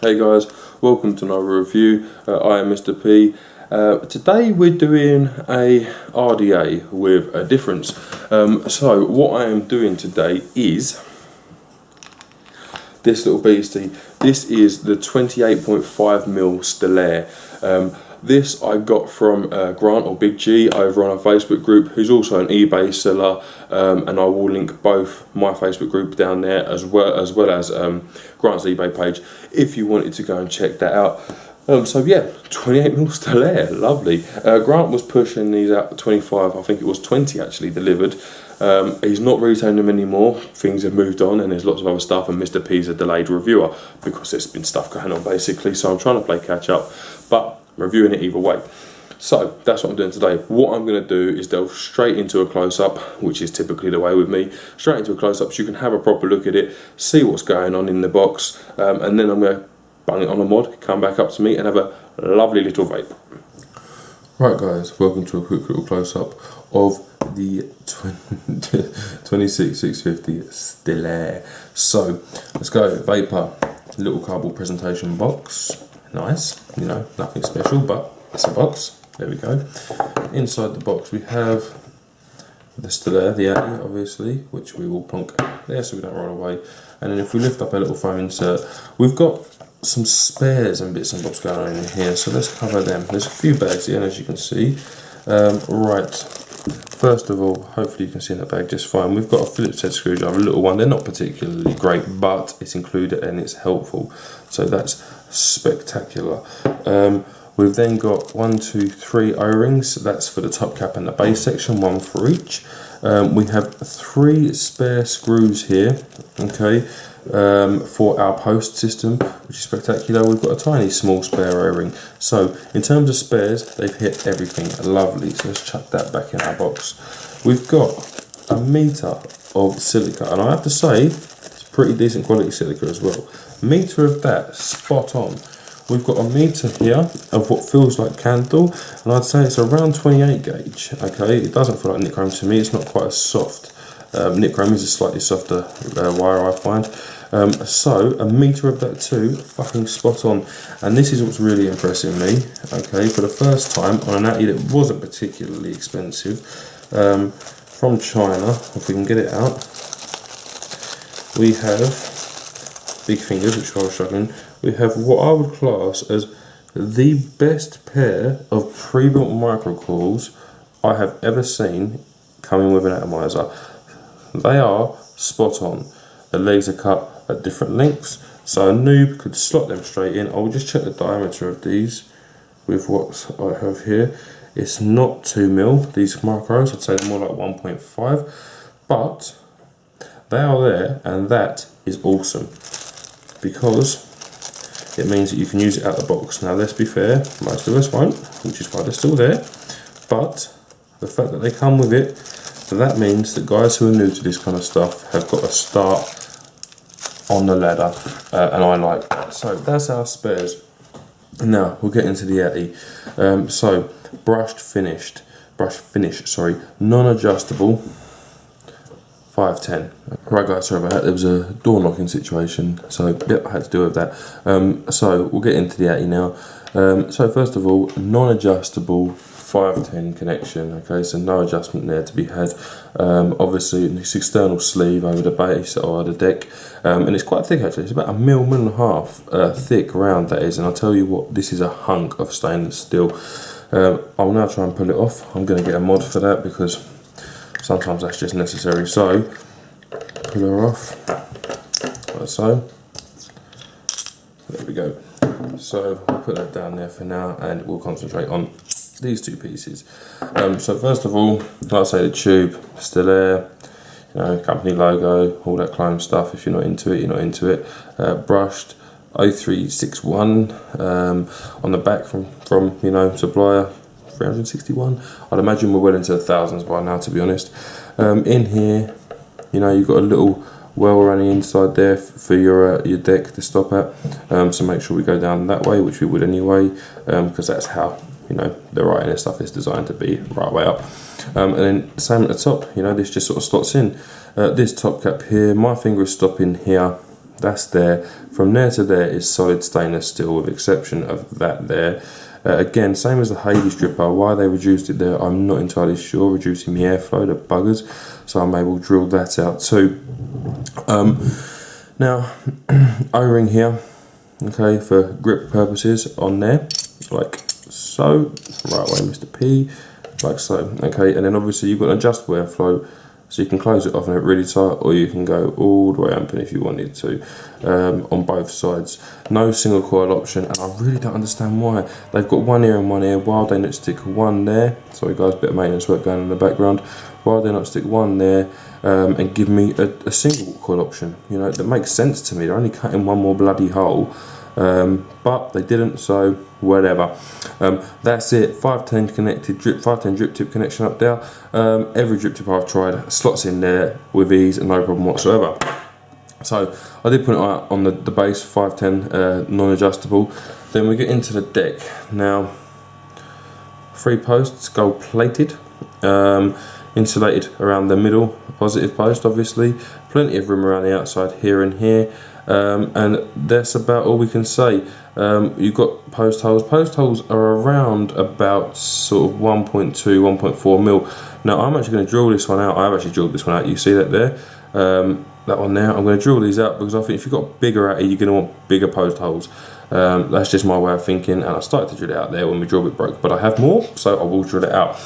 Hey guys, welcome to another review. I am Mr. P. Today we're doing a RDA with a difference. So what I am doing today is this little beastie. This is the 28.5mm Stillare. This I got from Grant, or Big G, over on our Facebook group, who's also an eBay seller, and I will link both my Facebook group down there as well as Grant's eBay page if you wanted to go and check that out. So yeah, 28mm Stillare, lovely. Grant was pushing these out to 25, I think it was 20 actually delivered. He's not retailing them anymore, things have moved on and there's lots of other stuff, and Mr. P's a delayed reviewer because there's been stuff going on basically, so I'm trying to play catch up, but I'm reviewing it either way. So that's what I'm doing today. What I'm going to do is delve straight into a close-up, which is typically the way with me, straight into a close-up so you can have a proper look at it, see what's going on in the box, and then I'm going to bang it on a mod, come back up to me and have a lovely little vape. Right guys, welcome to a quick little close-up of the 26650 Stillare. So let's go. Vapor, little cardboard presentation box, nice, you know, nothing special, but it's a box. There we go. Inside the box we have the Stillare, the Addy obviously, which we will plonk there so we don't roll away. And then if we lift up our little foam insert, we've got some spares and bits and bobs going on in here, so let's cover them. There's a few bags here, as you can see. Right, first of all, hopefully you can see in the bag just fine. We've got a Phillips head screwdriver, a little one. They're not particularly great, but it's included and it's helpful, so that's spectacular. We've then got 1, 2, 3 O-rings. That's for the top cap and the base section, one for each. We have 3 spare screws here, okay, for our post system, which is spectacular. We've got a tiny small spare O-ring. So in terms of spares, they've hit everything lovely. So let's chuck that back in our box. We've got a meter of silica, and I have to say it's pretty decent quality silica as well. A meter of that, spot on. We've got a meter here of what feels like candle, and I'd say it's around 28 gauge. Okay, it doesn't feel like nichrome to me. It's not quite as soft. Nichrome is a slightly softer wire, I find. So a meter of that too, fucking spot on. And this is what's really impressing me. Okay, for the first time on an Addy that wasn't particularly expensive, from China, if we can get it out, we have big fingers, which I was struggling. We have what I would class as the best pair of pre-built microcoils I have ever seen coming with an atomizer. They are spot on. The legs are cut at different lengths, so a noob could slot them straight in. I'll just check the diameter of these with what I have here. It's not 2mm, these micros, I'd say they're more like 1.5, but they are there, and that is awesome because it means that you can use it out of the box. Now let's be fair, most of us won't, which is why they're still there, but the fact that they come with it, so that means that guys who are new to this kind of stuff have got to start on the ladder, and I like that. So that's our spares. Now we'll get into the Addy. So brush finish, sorry, non-adjustable, 510. Right guys, sorry about that, there was a door knocking situation, so yep, I had to deal with that. So we'll get into the Addy now. So first of all, non-adjustable 510 connection, okay, so no adjustment there to be had. Obviously this external sleeve over the base or the deck, and it's quite thick actually, it's about 1.5 mm thick round that is, and I'll tell you what, this is a hunk of stainless steel. I'll now try and pull it off. I'm going to get a mod for that because sometimes that's just necessary. So pull her off like so. There we go. So I'll put that down there for now and we'll concentrate on these two pieces. So first of all, like I say, the tube, Stillare, you know, company logo, all that clone stuff. If you're not into it, you're not into it. Brushed 0361 on the back from you know, supplier, 361. I'd imagine we're well into the thousands by now, to be honest. In here, you know, you've got a little well running inside there for your deck to stop at. So make sure we go down that way, which we would anyway, because that's how, you know, the writing and stuff is designed to be, right way up. And then same at the top, you know, this just sort of slots in. This top cap here, my finger is stopping here. That's there. From there to there is solid stainless steel, with exception of that there. Again, same as the Hades dripper. Why they reduced it there, I'm not entirely sure. Reducing the airflow, the buggers. So I may well drill that out too. Now, O-ring here, okay, for grip purposes on there, like so. Right way, Mr. P, like so. Okay, and then obviously you've got an adjustable airflow, so you can close it off and it really tight, or you can go all the way up if you wanted to, on both sides. No single coil option, and I really don't understand why. They've got one here and one here. Why they not stick one there? Sorry guys, bit of maintenance work going in the background. Why they not stick one there and give me a single coil option? You know, that makes sense to me. They're only cutting one more bloody hole, but they didn't, so whatever. That's it. 510 connected drip, 510 drip tip connection up there. Every drip tip I've tried slots in there with ease and no problem whatsoever. So I did put it on the base 510 non-adjustable. Then we get into the deck. Now, 3 posts gold plated, insulated around the middle, positive post obviously. Plenty of room around the outside here and here. And that's about all we can say. You've got post holes. Post holes are around about sort of 1.2, 1.4 mil. Now I'm actually going to drill this one out. I've actually drilled this one out. You see that there? That one there. I'm going to drill these out because I think if you've got bigger out here, you're going to want bigger post holes. That's just my way of thinking, and I started to drill it out there when my drill bit broke, but I have more, so I will drill it out.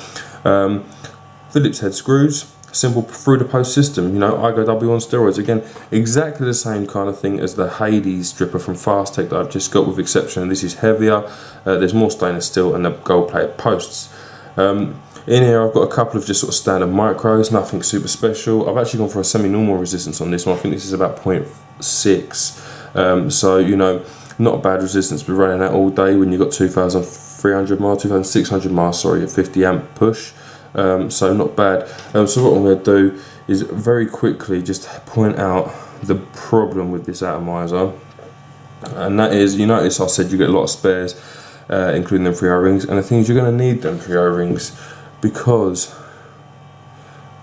Phillips head screws. Simple through the post system, you know, I go W on steroids. Again, exactly the same kind of thing as the Hades dripper from Fastech that I've just got, with exception this is heavier, there's more stainless steel and the gold plated posts. In here I've got a couple of just sort of standard micros, nothing super special. I've actually gone for a semi-normal resistance on this one. I think this is about 0.6, so you know, not a bad resistance to be running that all day when you've got 2,300 miles, 2,600 miles, sorry, at 50 amp push. So not bad. So what I'm going to do is very quickly just point out the problem with this atomizer, and that is, you notice I said you get a lot of spares, including them 3 O-rings, and the thing is you're going to need them 3 O-rings because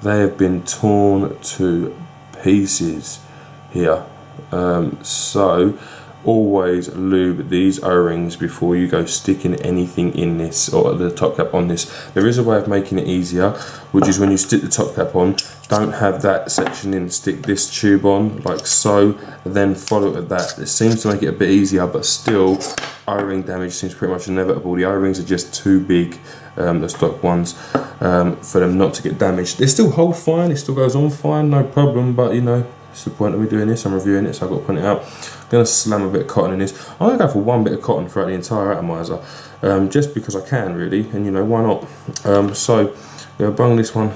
they have been torn to pieces here. So always lube these O-rings before you go sticking anything in this, or the top cap on this. There is a way of making it easier, which is when you stick the top cap on, don't have that section in, stick this tube on like so, then follow it with that. It seems to make it a bit easier, but still O-ring damage seems pretty much inevitable. The O-rings are just too big, the stock ones, for them not to get damaged. They still hold fine, it still goes on fine, no problem, but you know, it's the point of me doing this. I'm reviewing it, so I've got to point it out. I'm going to slam a bit of cotton in this. I'm going to go for 1 bit of cotton throughout the entire atomizer, just because I can really, and you know, why not? So I'm going to bung this one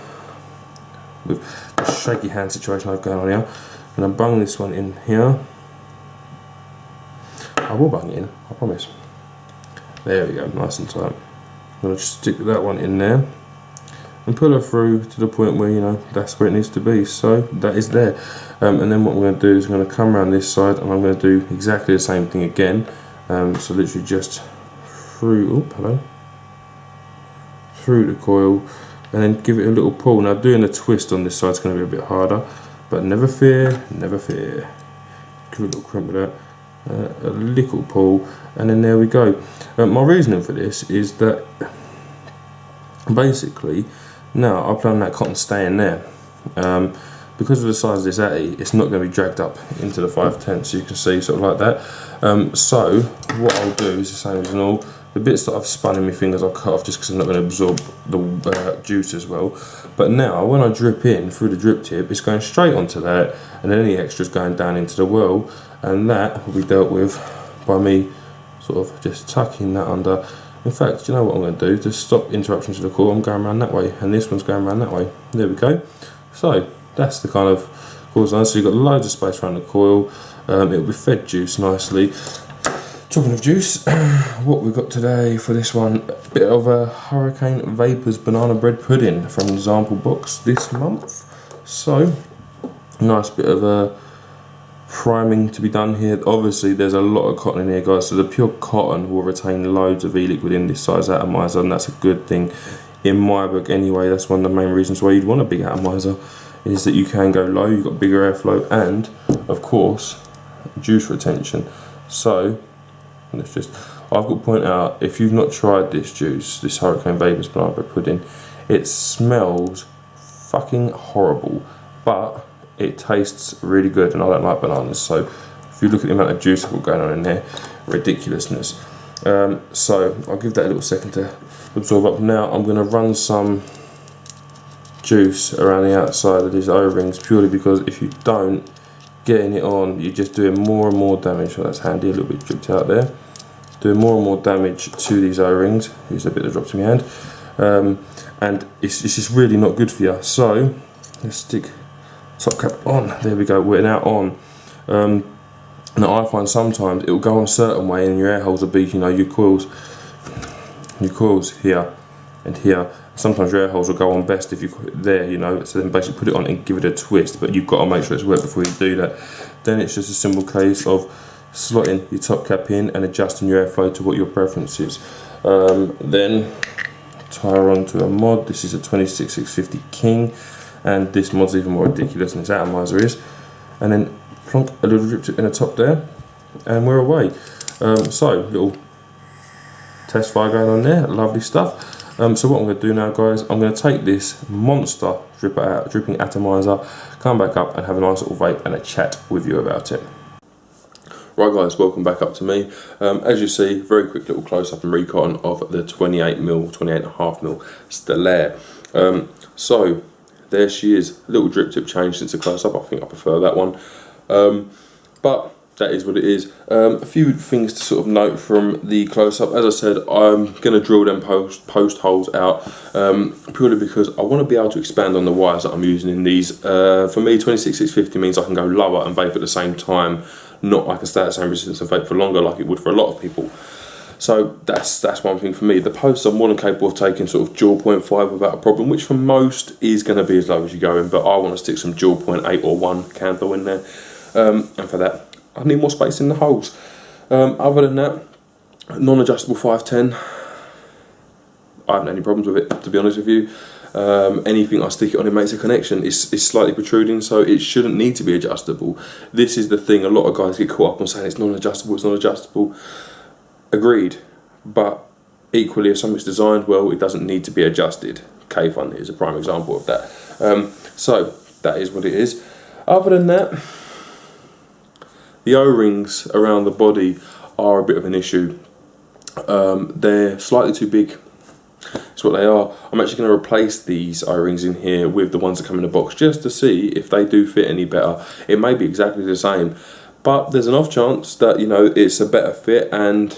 with the shaky hand situation I've got on here. I'm going to bung this one in here. I will bung it in, I promise. There we go, nice and tight. I'm going to stick that one in there and pull her through to the point where, you know, that's where it needs to be. So that is there. And then what I'm going to do is I'm going to come around this side and I'm going to do exactly the same thing again. So literally just through, through the coil, and then give it a little pull. Now doing a twist on this side is going to be a bit harder, but never fear, never fear. Give it a little crimp with that, a little pull, and then there we go. My reasoning for this is that basically now I plan that cotton staying there. Because of the size of this atty, it's not going to be dragged up into the 510, so you can see sort of like that. So what I'll do is the same as normal. The bits that I've spun in my fingers I'll cut off just because I'm not going to absorb the juice as well. But now when I drip in through the drip tip, it's going straight onto that, and then any extras going down into the well, and that will be dealt with by me sort of just tucking that under. In fact, you know what I'm going to do? To stop interruption to the coil, I'm going around that way, and this one's going around that way. There we go. So that's the kind of coil design. So you've got loads of space around the coil. It'll be fed juice nicely. Talking of juice, what we've got today for this one, a bit of a Hurricane Vapors banana bread pudding from the sample box this month. So nice bit of a priming to be done here. Obviously there's a lot of cotton in here, guys, so the pure cotton will retain loads of e-liquid in this size atomizer, and that's a good thing in my book anyway. That's one of the main reasons why you'd want a big atomizer, is that you can go low, you've got bigger airflow, and of course juice retention. So let's just, I've got to point out, if you've not tried this juice, this Hurricane Vapors banana bread pudding, it smells fucking horrible, but it tastes really good, and I don't like bananas, so if you look at the amount of juice I've got going on in there, ridiculousness. So I'll give that a little second to absorb up. Now I'm going to run some juice around the outside of these O-rings, purely because if you don't, getting it on, you're just doing more and more damage. So that's handy, a little bit dripped out there. Doing more and more damage to these O-rings. Here's a bit that dropped in my hand. And it's just really not good for you. So let's stick top cap on. There we go, we're now on. Now I find sometimes it will go on a certain way and your air holes will be, you know, your coils here and here. Sometimes your air holes will go on best if you put it there, you know, so then basically put it on and give it a twist, but you've got to make sure it's wet before you do that. Then it's just a simple case of slotting your top cap in and adjusting your airflow to what your preference is. Then tie her onto a mod. This is a 26650 King, and this mod's even more ridiculous than its atomizer is. And then plonk a little drip tip in the top there, and we're away. So little test fire going on there, lovely stuff. So what I'm going to do now, guys, I'm going to take this monster dripping atomizer, come back up and have a nice little vape and a chat with you about it. Right guys, welcome back up to me. As you see, very quick little close-up and recon of the 28mm, 28.5mm Stillare. So there she is, a little drip tip change since the close-up. I think I prefer that one. But that is what it is. A few things to sort of note from the close-up. As I said, I'm going to drill them post holes out, purely because I want to be able to expand on the wires that I'm using in these. For me, 26650 means I can go lower and vape at the same time, not I can stay at the same resistance and vape for longer like it would for a lot of people. So that's one thing for me. The posts I'm more than capable of taking sort of dual 0.5 without a problem, which for most is going to be as low as you go in, but I want to stick some dual 0.8 or 1 candle in there, and for that I need more space in the holes. Other than that, non-adjustable 510, I haven't any problems with it, to be honest with you. Anything I stick it on, it makes a connection. It's slightly protruding, so it shouldn't need to be adjustable. This is the thing, a lot of guys get caught up on saying it's non-adjustable, it's non-adjustable. Agreed, but equally if something's designed well, it doesn't need to be adjusted. K-Fun is a prime example of that. So that is what it is. Other than that, the O-rings around the body are a bit of an issue. They're slightly too big. That's what they are. I'm actually going to replace these O-rings in here with the ones that come in the box, just to see if they do fit any better. It may be exactly the same, but there's an off chance that, you know, it's a better fit and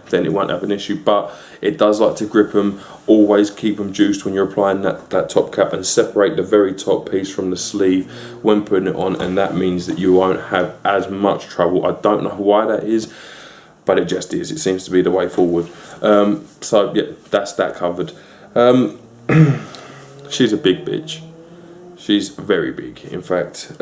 then it won't have an issue. But it does like to grip them. Always keep them juiced when you're applying that top cap, and separate the very top piece from the sleeve when putting it on, and that means that you won't have as much trouble. I don't know why that is, but it just is. It seems to be the way forward. So yeah, that's that covered. She's a big bitch. She's very big, in fact.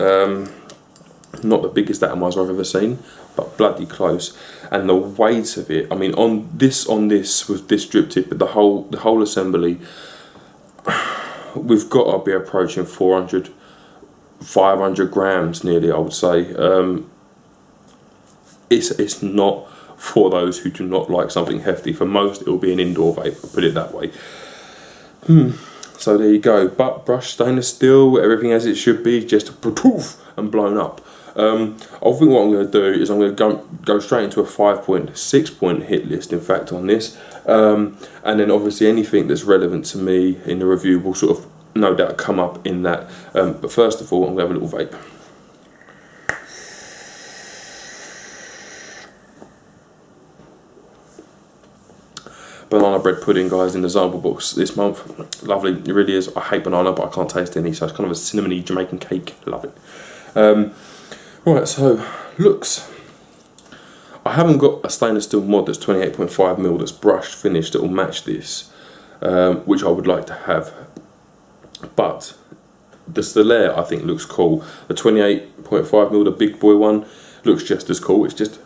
Not the biggest atomizer I've ever seen, but bloody close. And the weight of it, I mean, on this with this drip tip, but the whole assembly, we've got to be approaching 400, 500 grams nearly, I would say. It's not for those who do not like something hefty. For most, it will be an indoor vape, I'll put it that way. So there you go. Butt brush, stainless steel, everything as it should be, just poof and blown up. I think what I'm going to do is I'm going to go straight into a 5.6 point hit list, in fact, on this, and then obviously anything that's relevant to me in the review will sort of no doubt come up in that. But first of all, I'm going to have a little vape. Banana bread pudding, guys, in the sample box this month. Lovely, it really is. I hate banana, but I can't taste any, so it's kind of a cinnamony Jamaican cake. Love it. Right, so looks. I haven't got a stainless steel mod that's 28.5mm that's brushed finished that will match this, which I would like to have. But the Stillare I think looks cool. The 28.5mm, the big boy one, looks just as cool. It's just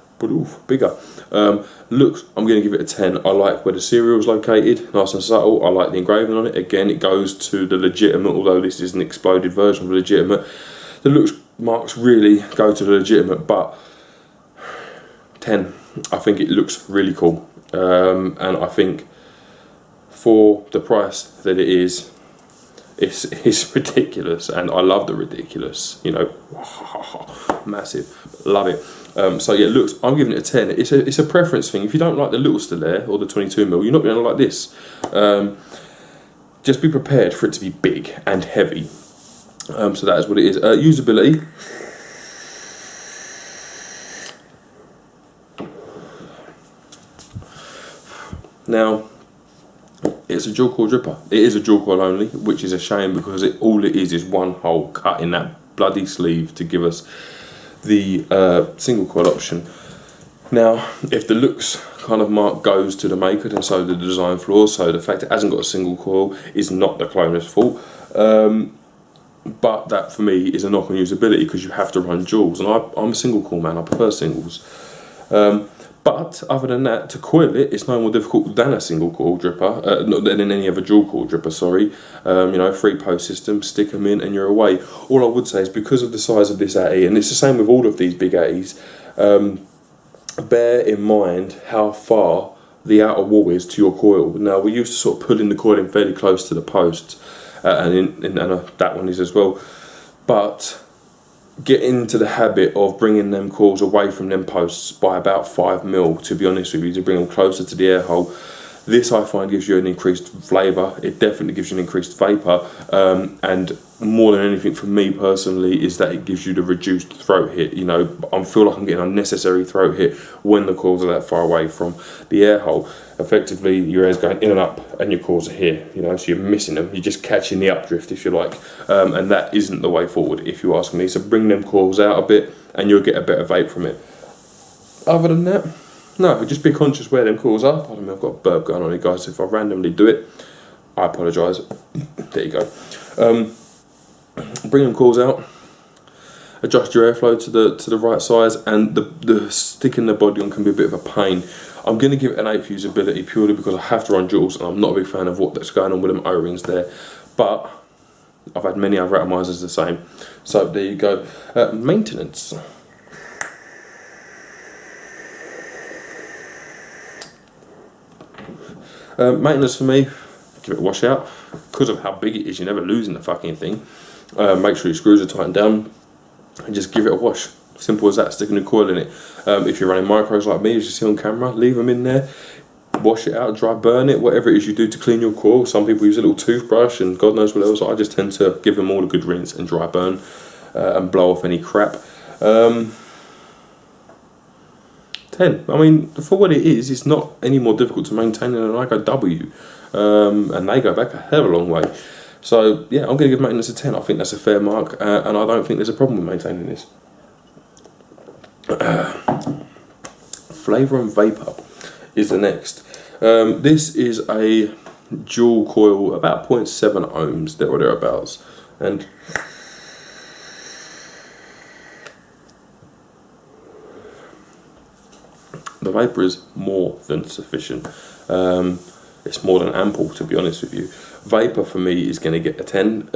bigger. Looks, I'm going to give it a 10. I like where the serial is located, nice and subtle. I like the engraving on it. Again, it goes to the legitimate, although this is an exploded version of the legitimate. It looks marks really go to the legitimate, but 10, I think it looks really cool, and I think for the price that it is, it's ridiculous, and I love the ridiculous, you know, massive, love it. So yeah, looks, I'm giving it a 10. It's a preference thing. If you don't like the little Stillare or the 22mm, you're not going to like this. Just be prepared for it to be big and heavy. So that is what it is. Usability. Now, it's a dual coil dripper. It is a dual coil only, which is a shame because all it is one hole cut in that bloody sleeve to give us the single coil option. Now, if the looks kind of mark goes to the maker, then so the design flaw. So the fact it hasn't got a single coil is not the cloner's fault. But that for me is a knock on usability because you have to run duals, and I'm a single coil man. I prefer singles. But other than that, to coil it's no more difficult than a single coil dripper, not than any other dual coil dripper, sorry. You know, 3-post system, stick them in and you're away. All I would say is because of the size of this AE, and it's the same with all of these big AEs, bear in mind how far the outer wall is to your coil. Now, we used to sort of pull in the coil in fairly close to the posts, and that one is as well. But get into the habit of bringing them coils away from them posts by about 5mm, to be honest with you, to bring them closer to the air hole. This I find gives you an increased flavour. It definitely gives you an increased vapour, and more than anything for me personally is that it gives you the reduced throat hit. You know, I feel like I'm getting unnecessary throat hit when the coils are that far away from the air hole. Effectively, your air's going in and up and your coils are here, you know, so you're missing them. You're just catching the updrift, if you like, and that isn't the way forward, if you ask me. So bring them coils out a bit and you'll get a better vape from it. Other than that, no, just be conscious where them coils are. Pardon me, I've got a burp going on here, guys. If I randomly do it, I apologise. There you go. Bring them coils out. Adjust your airflow to the right size, and the sticking the body on can be a bit of a pain. I'm going to give it an 8 for usability purely because I have to run duals, and I'm not a big fan of what's going on with them O-rings there. But I've had many other atomizers the same. So there you go. Maintenance. Maintenance for me, give it a wash out. Because of how big it is, you're never losing the fucking thing. Make sure your screws are tightened down and just give it a wash. Simple as that, sticking a coil in it. If you're running micros like me, as you see on camera, leave them in there, wash it out, dry burn it, whatever it is you do to clean your coil. Some people use a little toothbrush and God knows what else. I just tend to give them all a good rinse and dry burn and blow off any crap. 10. I mean, for what it is, it's not any more difficult to maintain than an ICO W, and they go back a hell of a long way. So yeah, I'm going to give maintenance a 10. I think that's a fair mark, and I don't think there's a problem with maintaining this. Flavour and vapour is the next. This is a dual coil, about 0.7 ohms, there or thereabouts, and the vapour is more than sufficient. It's more than ample, to be honest with you. Vapour for me is going to get a 10.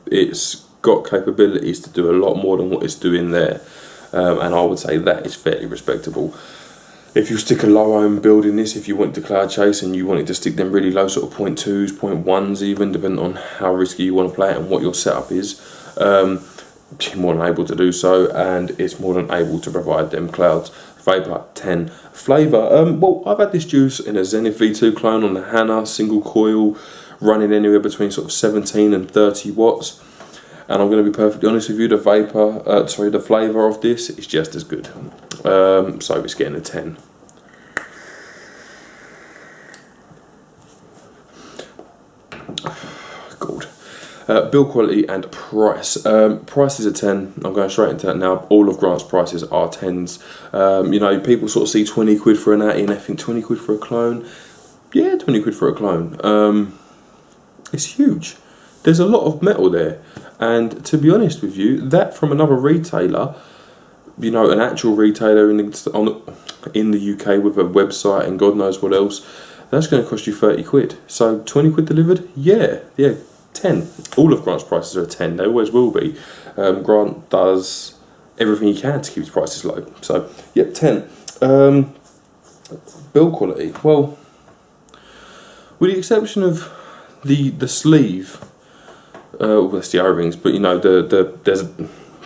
It's got capabilities to do a lot more than what it's doing there, and I would say that is fairly respectable. If you stick a low ohm build in this, if you went to cloud chase and you wanted to stick them really low, sort of 0.2s, 0.1s even, depending on how risky you want to play it and what your setup is, you're more than able to do so, and it's more than able to provide them clouds. Vapour 10. Flavour, well, I've had this juice in a Zenith V2 clone on the Hannah single coil, running anywhere between sort of 17 and 30 watts, and I'm going to be perfectly honest with you, the flavour of this is just as good, so it's getting a 10. Build quality and price. Price is a 10. I'm going straight into that now. All of Grant's prices are 10s. You know, people sort of see 20 quid for an Atty and they think 20 quid for a clone. Yeah, 20 quid for a clone. It's huge. There's a lot of metal there. And to be honest with you, that from another retailer, you know, an actual retailer in the UK with a website and God knows what else, that's going to cost you 30 quid. So 20 quid delivered? Yeah. 10. All of Grant's prices are a 10. They always will be. Grant does everything he can to keep his prices low. So, yep, 10. Build quality. Well, with the exception of the sleeve, well, that's the O-rings, but you know, there's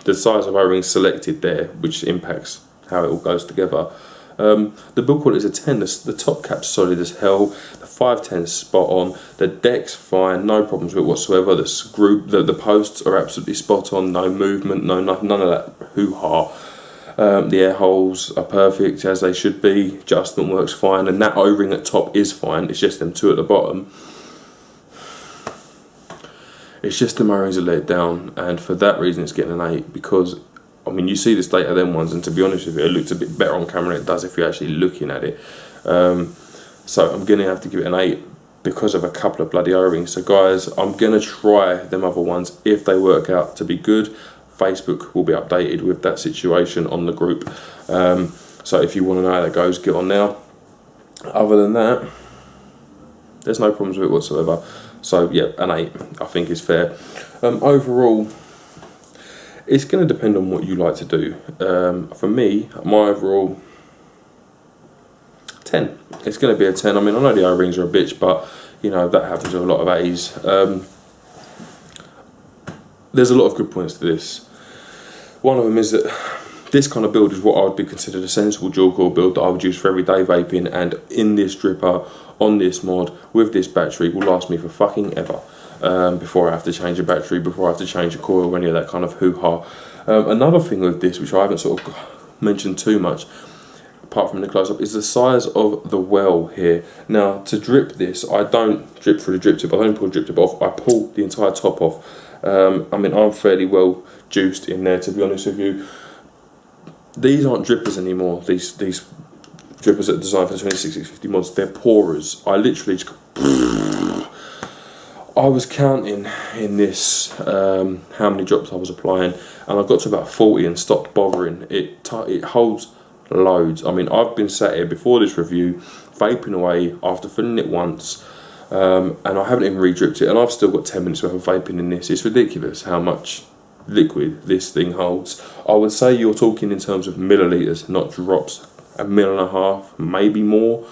the size of O-rings selected there, which impacts how it all goes together. The build quality is a 10. The top cap's solid as hell. The 510's spot on. The deck's fine, no problems with it whatsoever. The posts are absolutely spot on, no movement, none of that hoo-ha. The air holes are perfect as they should be. Adjustment works fine, and that O-ring at top is fine. It's just them two at the bottom. It's just the O-rings are let down, and for that reason it's getting an 8, because I mean, you see the state of them ones, and to be honest with you, it looks a bit better on camera than it does if you're actually looking at it. So I'm going to have to give it an 8 because of a couple of bloody O-rings. So guys, I'm going to try them other ones. If they work out to be good, Facebook will be updated with that situation on the group. So if you want to know how that goes, get on now. Other than that, there's no problems with it whatsoever. So yeah, an 8 I think is fair. Overall, it's going to depend on what you like to do. For me, my overall 10. It's going to be a 10. I mean, I know the O-rings are a bitch, but you know that happens with a lot of A's. There's a lot of good points to this. One of them is that this kind of build is what I would be considered a sensible dual core build that I would use for everyday vaping, and in this dripper, on this mod, with this battery, will last me for fucking ever. Before I have to change a battery, before I have to change a coil, or any of that kind of hoo-ha. Another thing with this, which I haven't sort of mentioned too much, apart from the close-up, is the size of the well here. Now, to drip this, I don't drip through the drip tip, I don't pull the drip tip off, I pull the entire top off. I mean, I'm fairly well juiced in there, to be honest with you. These aren't drippers anymore, these drippers that are designed for the 26650 mods, they're pourers. I literally just I was counting in this how many drops I was applying, and I got to about 40 and stopped bothering. It holds loads. I mean, I've been sat here before this review vaping away after filling it once, and I haven't even re-dripped it, and I've still got 10 minutes worth of vaping in this. It's ridiculous how much liquid this thing holds. I would say you're talking in terms of millilitres, not drops. 1.5 mil, maybe more.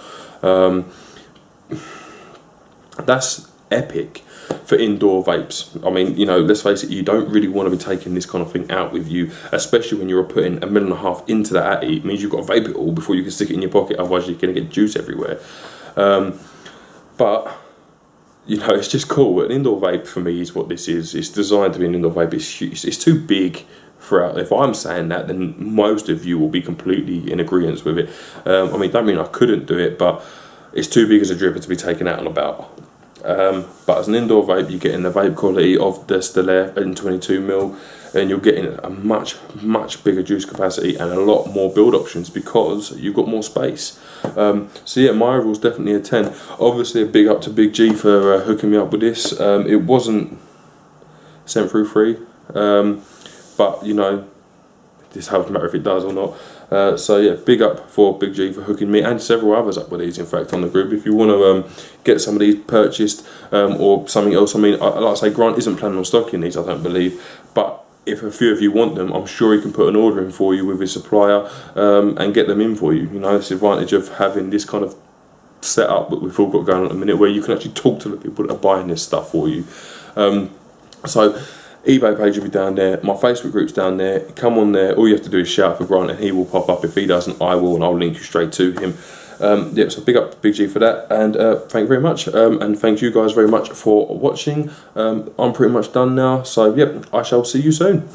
That's epic for indoor vapes. I mean, you know, let's face it, you don't really want to be taking this kind of thing out with you, especially when you're putting 1.5 mil into that atty. It means you've got to vape it all before you can stick it in your pocket, otherwise you're going to get juice everywhere. But you know, it's just cool. An indoor vape for me is what this is. It's designed to be an indoor vape. It's too big for out. If I'm saying that, then most of you will be completely in agreement with it. I mean, don't mean I couldn't do it, but it's too big as a dripper to be taken out and about. But as an indoor vape, you're getting the vape quality of the Stillare in 22 mil, and you're getting a much bigger juice capacity and a lot more build options because you've got more space. So yeah, my overall is definitely a 10. Obviously a big up to Big G for hooking me up with this. It wasn't sent through free, but you know, this doesn't matter if it does or not. So yeah, big up for Big G for hooking me and several others up with these, in fact, on the group. If you want to get some of these purchased or something else, I mean, like I say, Grant isn't planning on stocking these, I don't believe, but if a few of you want them, I'm sure he can put an order in for you with his supplier and get them in for you. You know, it's the advantage of having this kind of setup that we've all got going on at the minute, where you can actually talk to the people that are buying this stuff for you. So eBay page will be down there, my Facebook group's down there. Come on there, all you have to do is shout for Grant and he will pop up. If he doesn't, I will, and I'll link you straight to him. Yeah, so big up to Big G for that, and thank you very much, and thank you guys very much for watching. I'm pretty much done now, so yep, I shall see you soon.